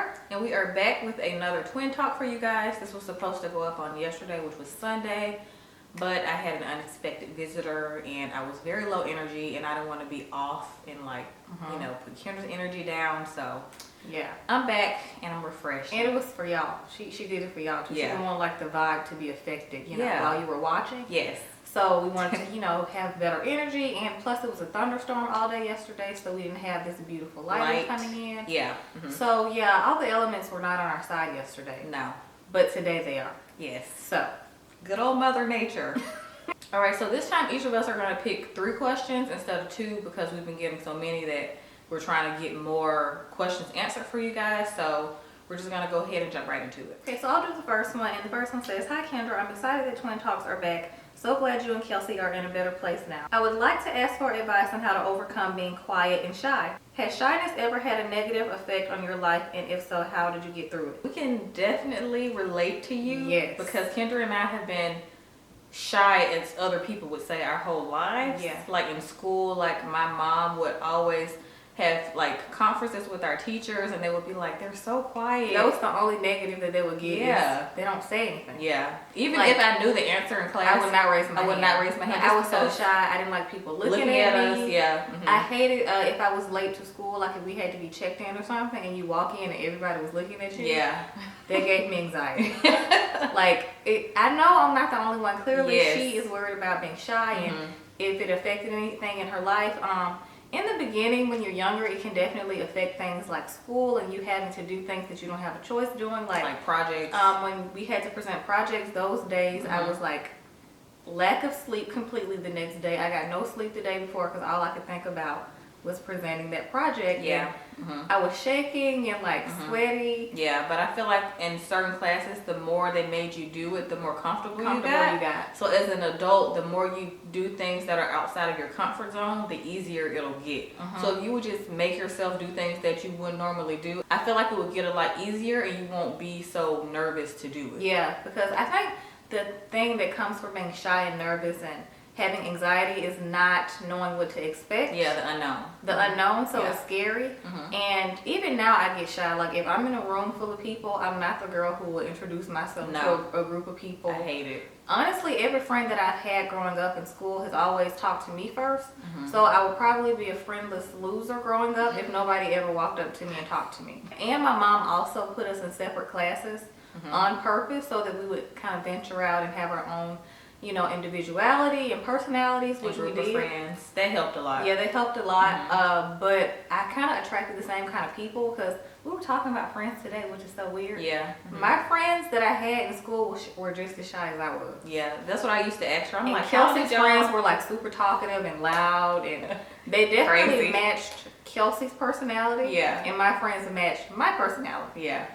KelzMurrell, and we are back with another twin talk for you guys. This was supposed to go up on yesterday, which was Sunday, but I had an unexpected visitor and I was very low energy and I didn't want to be off and like, you know, put Kendra's energy down. So yeah, I'm back and I'm refreshed. And it was for y'all. She did it for y'all too. Yeah. She didn't want like the vibe to be affected, you know, while you were watching. Yes. So we wanted to, you know, have better energy, and plus it was a thunderstorm all day yesterday, so we didn't have this beautiful light coming in. Yeah. So yeah, all the elements were not on our side yesterday. No. But today they are. Yes. So, good old Mother Nature. All right, so this time each of us are going to pick 3 questions instead of 2 because we've been getting so many that we're trying to get more questions answered for you guys. So we're just going to go ahead and jump right into it. Okay, so I'll do the first one, and the first one says, "Hi Kendra, I'm excited that Twin Talks are back. So glad you and Kelsey are in a better place now. I would like to ask for advice on how to overcome being quiet and shy. Has shyness ever had a negative effect on your life, and if so, how did you get through it?" We can definitely relate to you. Yes. Because Kendra and I have been shy, as other people would say, our whole lives. Yeah. Like in school, like my mom would always have like conferences with our teachers and they would be like, they're so quiet. That was the only negative that they would get. Yeah. They don't say anything. Yeah. Even like, if I knew the answer in class, I would not raise my hand. I would not raise my hand. I was so shy. I didn't like people looking at us. me. Yeah. I hated if I was late to school, like if we had to be checked in or something and you walk in and everybody was looking at you. Yeah. That gave me anxiety. Like, I know I'm not the only one. Clearly, she is worried about being shy and if it affected anything in her life. In the beginning, when you're younger, it can definitely affect things like school and you having to do things that you don't have a choice doing, like projects. When we had to present projects, those days I was like, lack of sleep completely the next day. I got no sleep the day before because all I could think about was presenting that project. Yeah. I was shaking and like sweaty. Yeah, but I feel like in certain classes, the more they made you do it, the more comfortable you got. So as an adult, the more you do things that are outside of your comfort zone, the easier it'll get. So if you would just make yourself do things that you wouldn't normally do, I feel like it would get a lot easier and you won't be so nervous to do it. Yeah, because I think the thing that comes from being shy and nervous and having anxiety is not knowing what to expect. Yeah, the unknown. The unknown, so it's scary. And even now I get shy. Like if I'm in a room full of people, I'm not the girl who will introduce myself to a group of people. I hate it. Honestly, every friend that I've had growing up in school has always talked to me first. So I would probably be a friendless loser growing up if nobody ever walked up to me and talked to me. And my mom also put us in separate classes on purpose so that we would kind of venture out and have our own, you know, individuality and personalities, which we did. Friends. They helped a lot. Yeah, they helped a lot. But I kind of attracted the same kind of people because we were talking about friends today, which is so weird. Yeah. My friends that I had in school were just as shy as I was. Yeah, that's what I used to ask her. I'm like, Kelsey's friends were like super talkative and loud, and they definitely matched Kelsey's personality. Yeah. And my friends matched my personality. Yeah.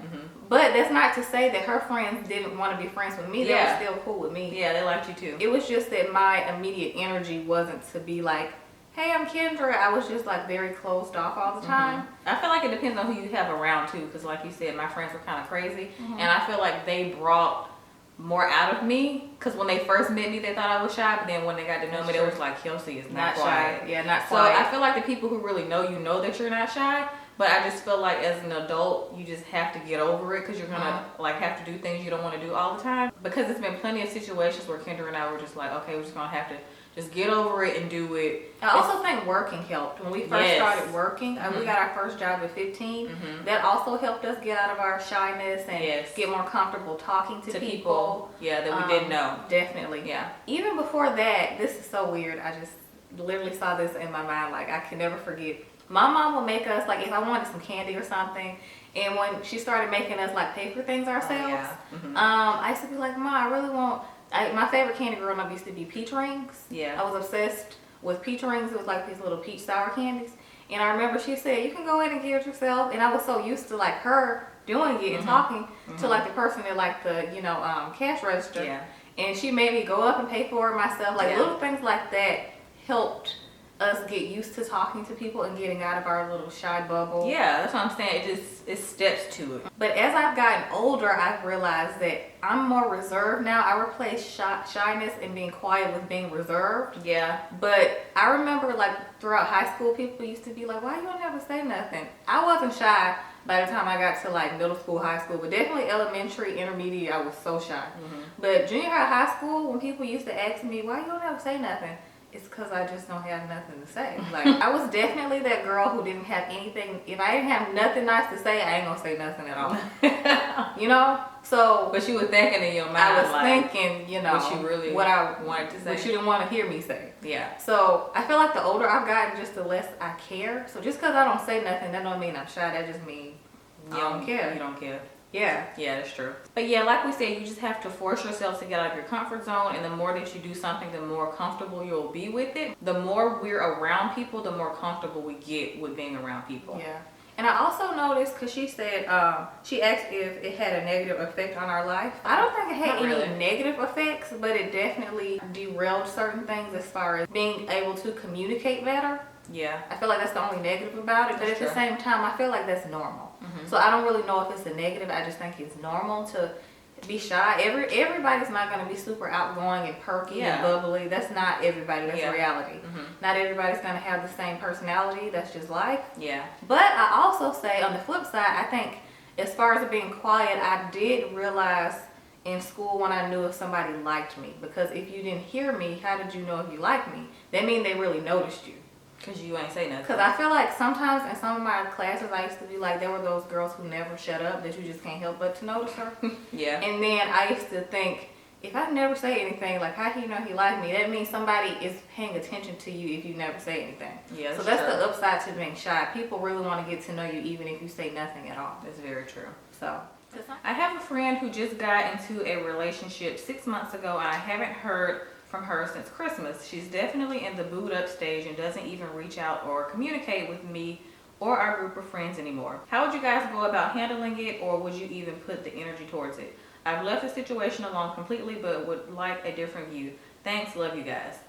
But that's not to say that her friends didn't want to be friends with me. They were still cool with me. Yeah, they liked you too. It was just that my immediate energy wasn't to be like, hey, I'm Kendra. I was just like very closed off all the time. I feel like it depends on who you have around too, because like you said, my friends were kind of crazy, and I feel like they brought more out of me, because when they first met me they thought I was shy, but then when they got to know me they was like, Kelsey is not quiet. Shy. Yeah, not quiet. So I feel like the people who really know you know that you're not shy, but I just feel like as an adult you just have to get over it, because you're gonna like have to do things you don't want to do all the time, because there's been plenty of situations where Kendra and I were just like, okay, we're just gonna have to just get over it and do it. I also think working helped. When we first started working, we got our first job at 15. That also helped us get out of our shyness and get more comfortable talking to people. Yeah, that we didn't know. Definitely. Yeah. Even before that, this is so weird. I just literally saw this in my mind. Like, I can never forget. My mom would make us, like, if I wanted some candy or something, and when she started making us, like, pay for things ourselves, I used to be like, Mom, I really want... my favorite candy growing up used to be peach rings. Yeah. I was obsessed with peach rings. It was like these little peach sour candies. And I remember she said, you can go in and get it yourself. And I was so used to like her doing it and talking to like the person at like the, you know, cash register. Yeah. And she made me go up and pay for it myself. Like little things like that helped us get used to talking to people and getting out of our little shy bubble. Yeah, that's what I'm saying. It steps to it. But as I've gotten older, I've realized that I'm more reserved now. I replace shyness and being quiet with being reserved. Yeah. But I remember like throughout high school, people used to be like, why you don't ever say nothing? I wasn't shy, by the time I got to like middle school, high school, but definitely elementary, intermediate, I was so shy. But junior high, high school, when people used to ask me, why you don't ever say nothing? It's because I just don't have nothing to say. Like, I was definitely that girl who didn't have anything. If I didn't have nothing nice to say, I ain't gonna say nothing at all. You know? So, but you were thinking in your mind, I was like, thinking, you know, what I wanted to say. What you didn't want to hear me say. Yeah. So, I feel like the older I've gotten, just the less I care. So, just because I don't say nothing, that don't mean I'm shy. That just means I don't care. You don't care. Yeah. Yeah, that's true. But yeah, like we said, you just have to force yourself to get out of your comfort zone, and the more that you do something, the more comfortable you'll be with it. The more we're around people, the more comfortable we get with being around people. Yeah. And I also noticed, because she said, she asked if it had a negative effect on our life. I don't think it had any negative effects, but it definitely derailed certain things as far as being able to communicate better. Yeah. I feel like that's the only negative about it, but at the same time, I feel like that's normal. So I don't really know if it's a negative. I just think it's normal to be shy. Everybody's not going to be super outgoing and perky and bubbly. That's not everybody. That's reality. Not everybody's going to have the same personality. That's just life. Yeah. But I also say on the flip side, I think as far as being quiet, I did realize in school when I knew if somebody liked me. Because if you didn't hear me, how did you know if you liked me? That means they really noticed you. Because you ain't say nothing. Because I feel like sometimes in some of my classes, I used to be like, there were those girls who never shut up that you just can't help but to notice her. Yeah. And then I used to think, if I never say anything, like how he know he liked me? That means somebody is paying attention to you if you never say anything. Yeah. So that's the upside to being shy. People really want to get to know you even if you say nothing at all. That's very true. So I have a friend who just got into a relationship 6 months ago, and I haven't heard from her since Christmas. She's definitely in the boot up stage and doesn't even reach out or communicate with me or our group of friends anymore. How would you guys go about handling it, or would you even put the energy towards it? I've left the situation alone completely, but would like a different view. Thanks, love you guys.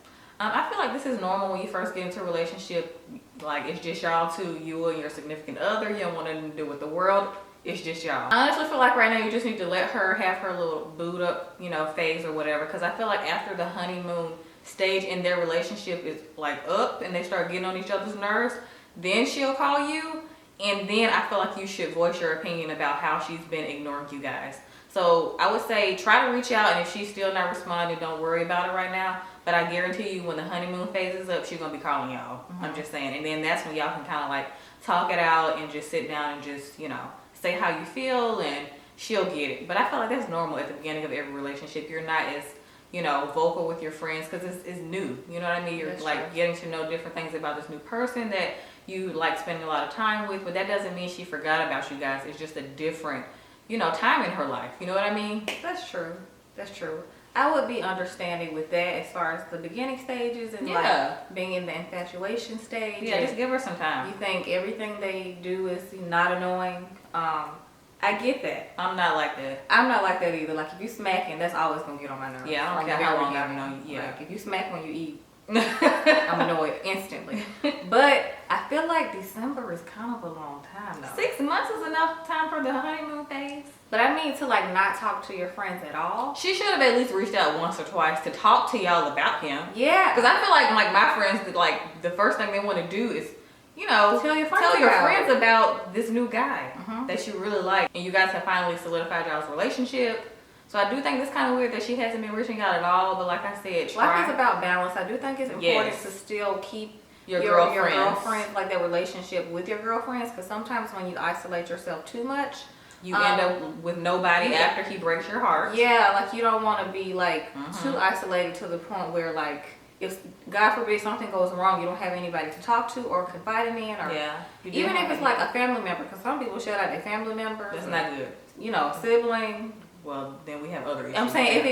I feel like this is normal when you first get into a relationship. Like, it's just y'all two, you and your significant other. You don't want nothing to do with the world. It's just y'all. I honestly feel like right now you just need to let her have her little boot up, you know, phase or whatever. Because I feel like after the honeymoon stage in their relationship is like up and they start getting on each other's nerves, then she'll call you. And then I feel like you should voice your opinion about how she's been ignoring you guys. So I would say try to reach out, and if she's still not responding, don't worry about it right now. But I guarantee you when the honeymoon phase is up, she's going to be calling y'all. I'm just saying. And then that's when y'all can kind of like talk it out and just sit down and just, you know, say how you feel, and she'll get it. But I feel like that's normal at the beginning of every relationship. You're not as, you know, vocal with your friends because it's new. You know what I mean? You're That's like true. getting to know different things about this new person that you like spending a lot of time with. But that doesn't mean she forgot about you guys. It's just a different, you know, time in her life. You know what I mean? that's true. That's true. I would be understanding with that as far as the beginning stages and like being in the infatuation stage. Yeah, just give her some time. You think everything they do is not annoying. I get that. I'm not like that. I'm not like that either. Like if you smacking, that's always gonna get on my nerves. Yeah, I don't From care how the long very I've known you. Yeah. Like if you smack when you eat, I'm annoyed instantly. But I feel like December is kind of a long time though. 6 months is enough time for the honeymoon phase. But I mean to like not talk to your friends at all. She should have at least reached out once or twice to talk to y'all about him. Yeah. Because I feel like my friends, like the first thing they want to do is, you know, Tell your friends about this new guy that you really like. And you guys have finally solidified y'all's relationship. So I do think it's kind of weird that she hasn't been reaching out at all. But like I said, Life is about balance. I do think it's important to still keep your girlfriends, like that relationship with your girlfriends. Because sometimes when you isolate yourself too much, you end up with nobody after he breaks your heart. Yeah, like you don't want to be like too isolated to the point where like if God forbid something goes wrong, you don't have anybody to talk to or confide in, or even if it's like a family member, because some people shut out their family members. That's not good. You know, sibling. Well, then we have other issues. I'm saying if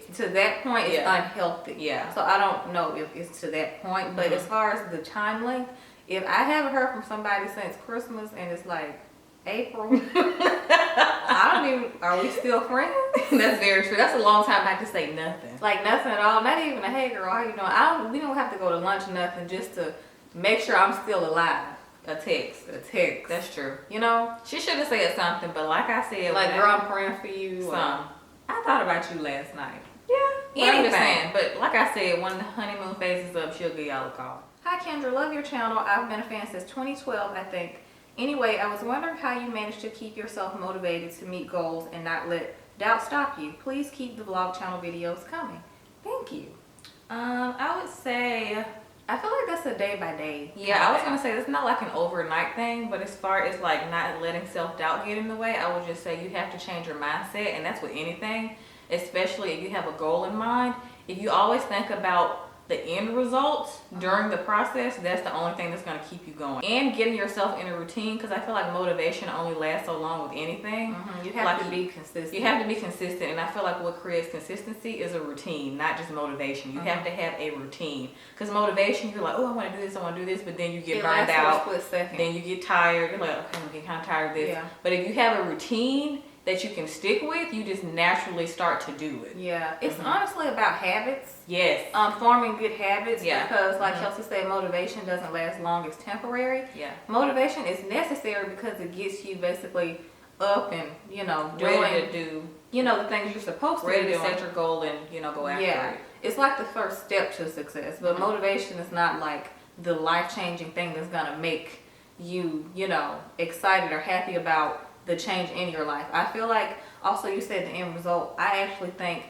it's to that point, it's unhealthy. Yeah. So I don't know if it's to that point, but as far as the time length, if I haven't heard from somebody since Christmas and it's like April, I don't even, are we still friends? That's very true. That's a long time not to say nothing. Like nothing at all. Not even a hey girl, how you doing? We don't have to go to lunch or nothing just to make sure I'm still alive. A text. That's true. You know? She should have said something, but like I said, like girl, I'm praying for you. I thought about you last night. Yeah. I'm just saying, but like I said, when the honeymoon phase is up, she'll give y'all a call. Hi Kendra, love your channel. I've been a fan since 2012, I think. Anyway, I was wondering how you manage to keep yourself motivated to meet goals and not let doubt stop you. Please keep the vlog channel videos coming. Thank you. I would say, I feel like that's a day by day. Yeah, I was gonna say it's not like an overnight thing, but as far as like not letting self-doubt get in the way, I would just say you have to change your mindset, and that's with anything, especially if you have a goal in mind. If you always think about the end results during the process, that's the only thing that's going to keep you going. And getting yourself in a routine, because I feel like motivation only lasts so long with anything. You have to be consistent. You have to be consistent, and I feel like what creates consistency is a routine, not just motivation. You have to have a routine, because motivation, you're like, oh, I want to do this, I want to do this, but then you get burned out, then you get tired, you're like, okay, I'm getting kind of tired of this. Yeah. But if you have a routine that you can stick with, you just naturally start to do it. Yeah, it's honestly about habits. Yes. Forming good habits, because like Kelsey said, motivation doesn't last long, it's temporary. Yeah. Motivation is necessary because it gets you basically up and, you know, ready to do, you know, the things you're supposed to be doing. Ready to set your goal and, you know, go after it. It's like the first step to success, but motivation is not like the life-changing thing that's gonna make you, you know, excited or happy about the change in your life. I feel like also you said the end result. I actually think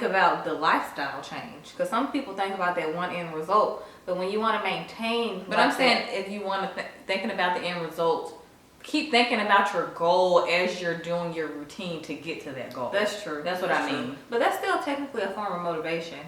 about the lifestyle change, because some people think about that one end result, but when you want to maintain. But I'm saying if you want to thinking about the end result, keep thinking about your goal as you're doing your routine to get to that goal. That's true. That's what I mean. But that's still technically a form of motivation.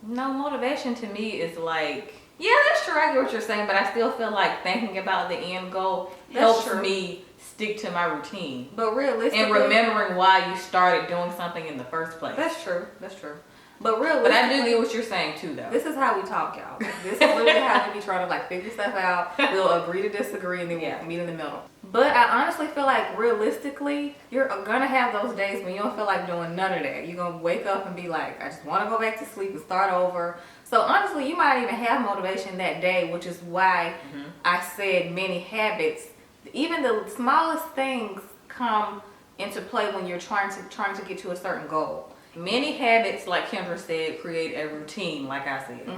No, motivation to me is like, yeah, that's true. I get what you're saying, but I still feel like thinking about the end goal helps me stick to my routine. But realistically, and remembering why you started doing something in the first place. That's true. That's true. But realistically, I do get what you're saying too, though. This is how we talk, y'all. This is literally how we be trying to like figure stuff out. We'll agree to disagree, and then we'll meet in the middle. But I honestly feel like realistically, you're gonna have those days when you don't feel like doing none of that. You're gonna wake up and be like, I just want to go back to sleep and start over. So honestly, you might even have motivation that day, which is why I said many habits. Even the smallest things come into play when you're trying to get to a certain goal. Many habits, like Kendra said, create a routine, like I said.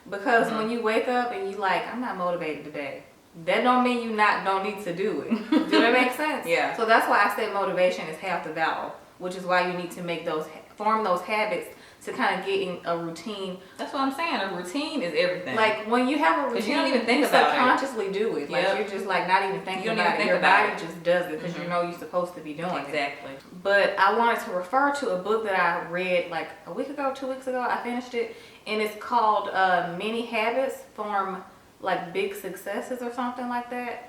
Because when you wake up and you like, I'm not motivated today, that don't mean you don't need to do it. Do that make sense? Yeah. So that's why I said motivation is half the battle, which is why you need to form those habits to kind of get in a routine. That's what I'm saying. A routine is everything. Like when you have a routine, you don't even think about it. Subconsciously do it. Like you're just like not even thinking about it. Your body just does it because you know you're supposed to be doing it. Exactly. But I wanted to refer to a book that I read like a week ago, 2 weeks ago. I finished it, and it's called Many Habits Form Like Big Successes or something like that.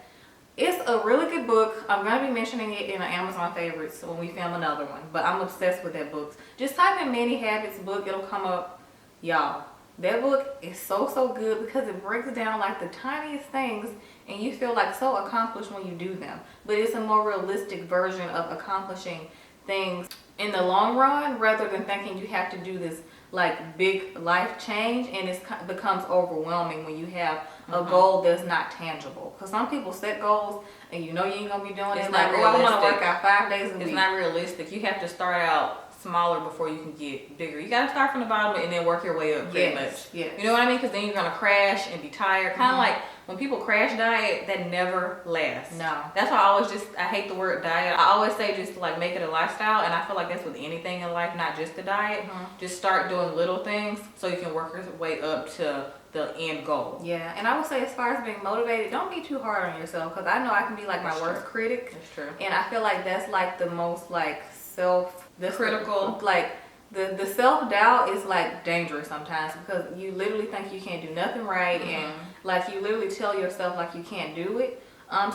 It's a really good book. I'm going to be mentioning it in an Amazon favorites when we film another one. But I'm obsessed with that book. Just type in Many Habits book. It'll come up. Y'all, that book is so good because it breaks down like the tiniest things. And you feel like so accomplished when you do them. But it's a more realistic version of accomplishing things in the long run, rather than thinking you have to do this like big life change, and it becomes overwhelming when you have a goal that's not tangible. Because some people set goals and you know you ain't gonna be doing it. Like, oh, I want to work out 5 days a week. It's not realistic. You have to start out smaller before you can get bigger. You got to start from the bottom and then work your way up pretty much. Yes. You know what I mean? Because then you're gonna crash and be tired. Kind of like when people crash diet, that never lasts. No. That's why I hate the word diet. I always say just like make it a lifestyle, and I feel like that's with anything in life, not just the diet. Just start doing little things so you can work your way up to the end goal. Yeah, and I would say as far as being motivated, don't be too hard on yourself, because I know I can be like my worst critic. That's true. And I feel like that's like the most like critical. Like the self-doubt is like dangerous sometimes, because you literally think you can't do nothing right, and like you literally tell yourself like you can't do it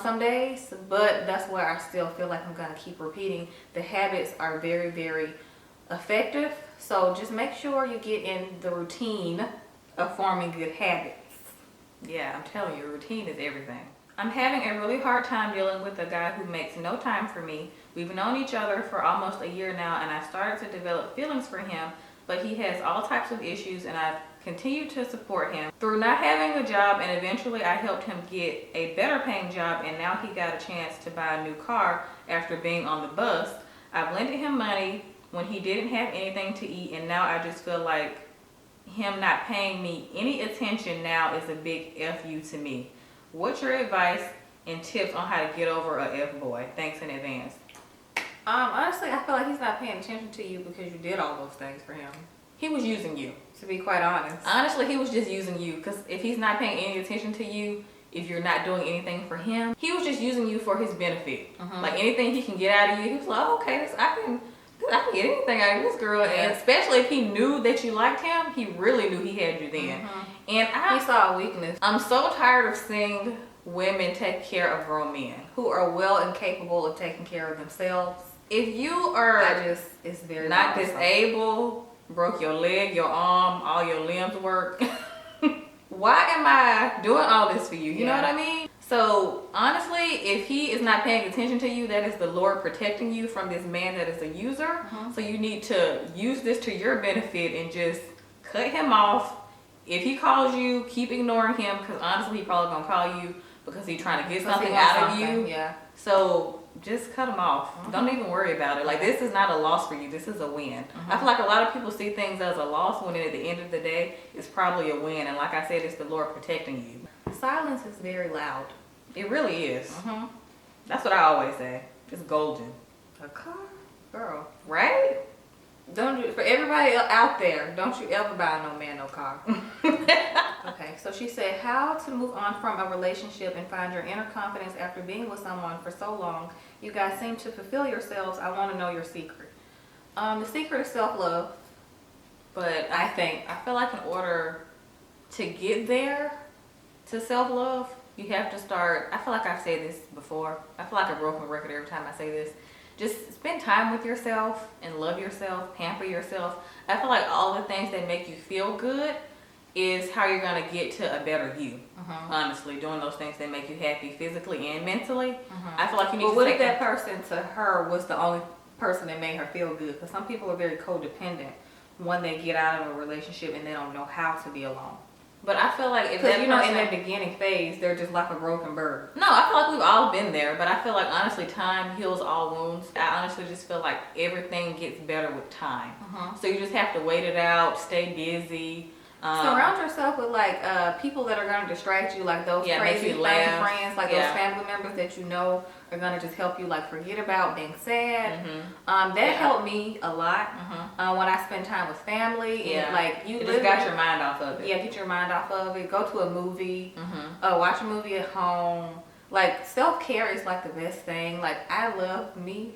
some days. But that's where I still feel like I'm gonna keep repeating. The habits are very, very effective. So just make sure you get in the routine of forming good habits. Yeah, I'm telling you, routine is everything. I'm having a really hard time dealing with a guy who makes no time for me. We've known each other for almost a year now, and I started to develop feelings for him, but he has all types of issues, and I've continued to support him. Through not having a job, and eventually I helped him get a better paying job, and now he got a chance to buy a new car after being on the bus. I've lended him money when he didn't have anything to eat, and now I just feel like him not paying me any attention now is a big F you to me. What's your advice, and tips on how to get over a F-boy. Thanks in advance. Honestly, I feel like he's not paying attention to you because you did all those things for him. He was using you. To be quite honest. Honestly, he was just using you, because if he's not paying any attention to you, if you're not doing anything for him, he was just using you for his benefit. Like anything he can get out of you, he was like, oh, okay, I can get anything out of this girl. And especially if he knew that you liked him, he really knew he had you then. And he saw a weakness. I'm so tired of seeing women take care of grown men who are well and capable of taking care of themselves. If you are it's very not disabled, broke your leg, your arm, all your limbs work, why am I doing all this for you? You know what I mean? So honestly, if he is not paying attention to you, that is the Lord protecting you from this man that is a user. So you need to use this to your benefit and just cut him off. If he calls you, keep ignoring him, because honestly, he probably gonna call you because he's trying to get something out of you. Yeah. So just cut him off. Don't even worry about it. Like, this is not a loss for you. This is a win. I feel like a lot of people see things as a loss when at the end of the day, it's probably a win. And like I said, it's the Lord protecting you. Silence is very loud. It really is. That's what I always say. It's golden. A car? Girl. Right? Don't do, for everybody out there, don't you ever buy no man no car. Okay, so she said, how to move on from a relationship and find your inner confidence after being with someone for so long. You guys seem to fulfill yourselves. I want to know your secret. The secret is self-love. But I feel like in order to get there to self-love, you have to start, I feel like I've said this before. I feel like a broken record every time I say this. Just spend time with yourself and love yourself, pamper yourself. I feel like all the things that make you feel good is how you're gonna get to a better you. Honestly, doing those things that make you happy physically and mentally. I feel like you need to. But what if that person to her was the only person that made her feel good? Because some people are very codependent when they get out of a relationship and they don't know how to be alone. But I feel like if that, you know, in that beginning phase, they're just like a broken bird. No, I feel like we've all been there, but I feel like honestly, time heals all wounds. I honestly just feel like everything gets better with time. So you just have to wait it out, stay busy. Surround yourself with like people that are going to distract you, like those crazy friends, like those family members that you know are going to just help you like forget about being sad. That helped me a lot when I spend time with family. And like you just got your mind off of it. Yeah, get your mind off of it. Go to a movie, watch a movie at home. Like self-care is like the best thing. Like I love me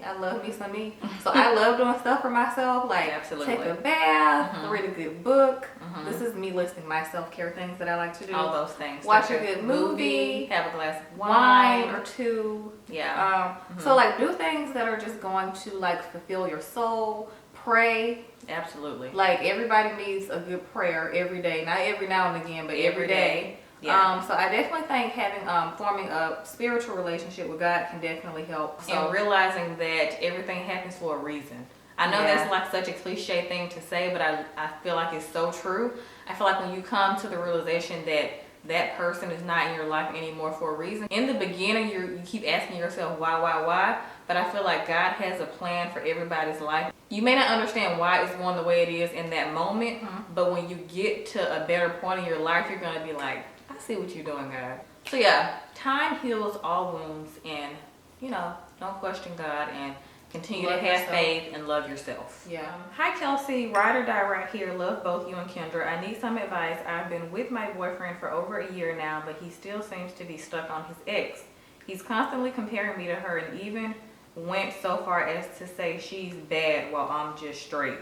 some me. So I love doing stuff for myself, like take a bath, read a good book. This is me listing my self-care things that I like to do. All those things. Watch a good movie, have a glass of wine or two. Yeah. So like do things that are just going to like fulfill your soul. Pray. Absolutely. Like everybody needs a good prayer every day. Not every now and again, but every day. Yeah. So I definitely think having forming a spiritual relationship with God can definitely help. So, and realizing that everything happens for a reason. I know that's like such a cliche thing to say, but I feel like it's so true. I feel like when you come to the realization that that person is not in your life anymore for a reason. In the beginning, you keep asking yourself why, but I feel like God has a plan for everybody's life. You may not understand why it's going the way it is in that moment, but when you get to a better point in your life, you're going to be like, I see what you're doing, God. So yeah, time heals all wounds, and you know, don't question God and continue to have faith and love yourself. Yeah. Hi Kelsey, ride or die right here. Love both you and Kendra. I need some advice. I've been with my boyfriend for over a year now, but he still seems to be stuck on his ex. He's constantly comparing me to her and even went so far as to say she's bad while I'm just straight.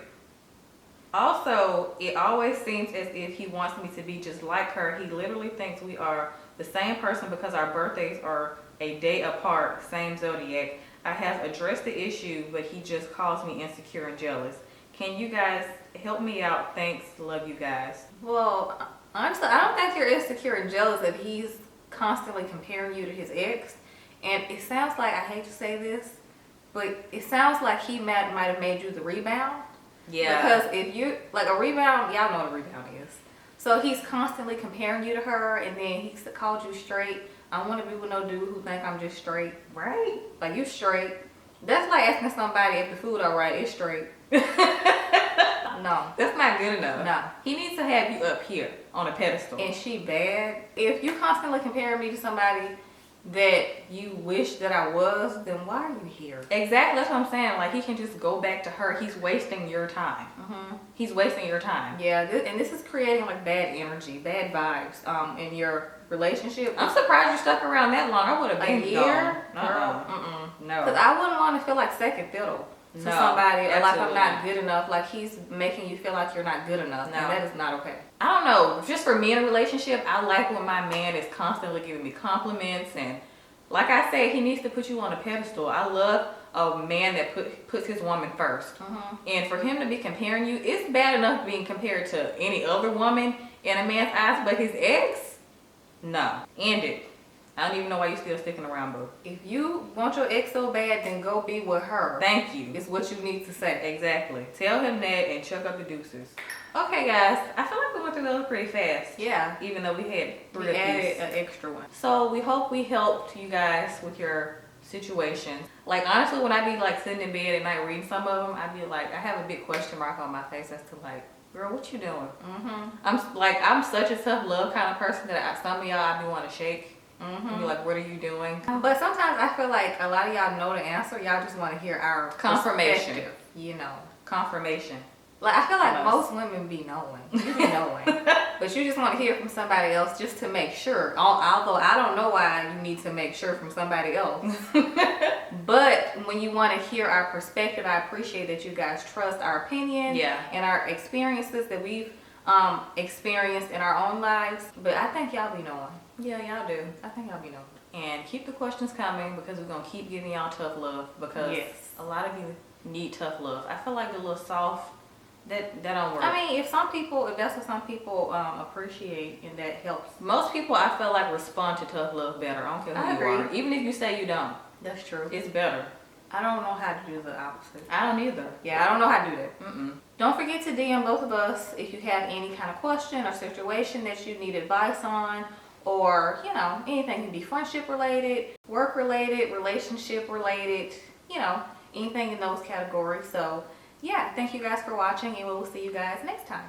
Also, it always seems as if he wants me to be just like her. He literally thinks we are the same person because our birthdays are a day apart, same zodiac. I have addressed the issue, but he just calls me insecure and jealous. Can you guys help me out? Thanks. Love you guys. Well, honestly, I don't think you're insecure and jealous if he's constantly comparing you to his ex. And it sounds like, I hate to say this, but it sounds like he might have made you the rebound. Yeah. Because if you, like a rebound, y'all know what a rebound is. So he's constantly comparing you to her, and then he called you straight. I don't want to be with no dude who think I'm just straight. Right? Like, you straight. That's like asking somebody if the food all right, it's straight. No. That's not good enough. No. He needs to have you up here on a pedestal. And she bad. If you constantly compare me to somebody that you wish that I was, then why are you here? Exactly, that's what I'm saying. Like, he can just go back to her. He's wasting your time. He's wasting your time. Yeah, and this is creating like bad energy, bad vibes in your relationship. I'm surprised you stuck around that long. I would have been a year. No. Because I wouldn't want to feel like second fiddle to somebody, or like I'm not good enough. Like he's making you feel like you're not good enough. No, and that is not okay. I don't know. Just for me in a relationship, I like when my man is constantly giving me compliments, and like I said, he needs to put you on a pedestal. I love a man that puts his woman first. And for him to be comparing you, it's bad enough being compared to any other woman in a man's eyes, but his ex, no, end it. I don't even know why you're still sticking around, boo. If you want your ex so bad, then go be with her. Thank you. It's what you need to say. Exactly. Tell him that and chuck up the deuces. Okay, guys. I feel like we went through those pretty fast. Yeah. Even though we had 3 we added an extra one. So we hope we helped you guys with your situations. Like, honestly, when I be like sitting in bed at night reading some of them, I be like, I have a big question mark on my face as to like, girl, what you doing? I'm such a tough love kind of person that some of y'all I be want to shake. And be like, what are you doing? But sometimes I feel like a lot of y'all know the answer. Y'all just want to hear our confirmation. You know, confirmation. Like I feel like most women be knowing, you be knowing, but you just want to hear from somebody else just to make sure. Although I don't know why you need to make sure from somebody else. But when you want to hear our perspective, I appreciate that you guys trust our opinion and our experiences that we've experienced in our own lives. But I think y'all be knowing. Yeah, y'all do. I think y'all be knowing. And keep the questions coming because we're going to keep giving y'all tough love because a lot of you need tough love. I feel like a little soft, that don't work. I mean, if that's what some people appreciate and that helps. Most people, I feel like, respond to tough love better. I don't care who you are. Even if you say you don't. That's true. It's better. I don't know how to do the opposite. I don't either. Yeah, I don't know how to do that. Don't forget to DM both of us if you have any kind of question or situation that you need advice on. Or, you know, anything can be friendship related, work related, relationship related, you know, anything in those categories. So, yeah, thank you guys for watching and we will see you guys next time.